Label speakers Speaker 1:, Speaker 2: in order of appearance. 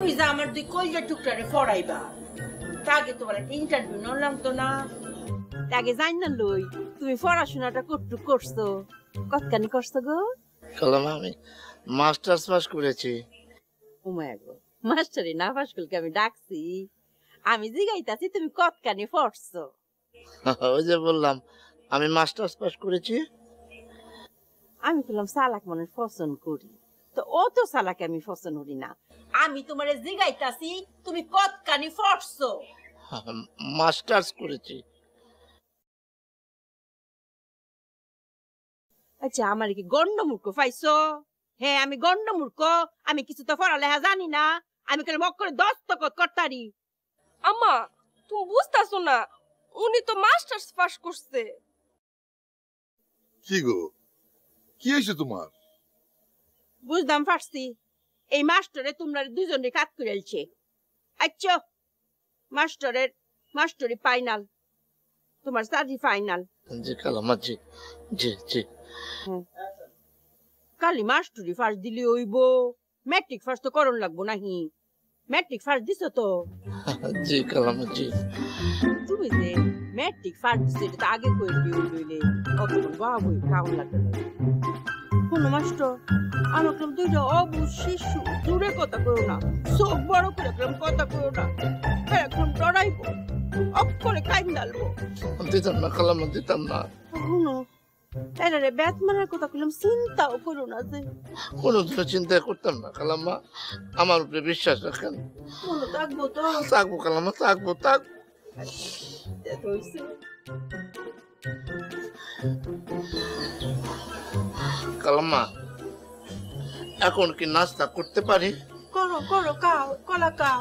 Speaker 1: তুই যে আমার দুই কলজা টুকরারে পড়াইবা তাকে তোমার একটা ইন্টারভিউ নলাম তো না তাকে জানি না লই তুমি পড়াশোনাটা কতটুক করছো কতখানি করছো গো
Speaker 2: কালাম আমি মাস্টার্স পাস করেছি।
Speaker 1: উমায়া গো মাস্টারি না পাস করলে আমি ডাকছি আমি জিগাইতাছি তুমি কতখানি পড়ছো
Speaker 2: ওই যে বললাম আমি মাস্টার্স পাস করেছি।
Speaker 1: আমি বললাম সালাক মানুষ পছন্দ করি তো ও তো সালাকে আমি পছন্দ করি না আমি তোমারে জিগাইতাছি তুমি কতখানি পড়ছো
Speaker 2: মাস্টার্স করেছি।
Speaker 1: আচ্ছা আমার কি গন্ডমূর্খ পাইছো হ্যাঁ আমি গন্ডমূর্খ আমি কিছু তো পড়ালেখা জানি না আমি কেন মক করে দস্তখত করতারি
Speaker 3: আম্মা তুমি বুঝতাছো না উনি তো মাস্টার্স পাস করছে।
Speaker 4: কি গো কি হয়েছে তোমার?
Speaker 1: বুঝদাম পারছি এই মাস্টারে তোমরা দুজনে কাজ করে আলছে আচ্ছা মাস্টারি ফাইনাল তোমার সার্জি ফাইনাল
Speaker 2: জি কালামা জি জি জি।
Speaker 1: কালি মাস্টারি ফার্স্ট দিলি হইব ম্যাট্রিক ফার্স্ট তো করণ লাগবো নাহি ম্যাট্রিক ফার্স্ট দিছো তো
Speaker 2: জি কালামা জি।
Speaker 1: তুমি যে ম্যাট্রিক ফার্স্ট দিছো এটা তো আগে কই লইলে অতক্ষণ বাবুই কাউন লাগবে না কোন মাস্টার আমার কেমন দুইটা অবু শিশু দূরে কথা কইও না চোখ বড় করে কেমন কথা কইও না এখন ডরাইবো অক্ষরে কাইন ডালবো
Speaker 2: দিতাম না কালামা দিতাম না।
Speaker 1: শুনো এরা রে ব্যাট মারার কথা কইলাম চিন্তাও করো না যে
Speaker 2: কোনো দিনও চিন্তা করতাম না কালাম্মা, আমার উপরে বিশ্বাস রাখেন।
Speaker 1: মনে থাকবো তো
Speaker 2: থাকবো কালাম্মা থাকবো থাকবো। কালাম্মা এখন কি নাস্তা করতে পারি?
Speaker 1: করো করো কাও কলা কাও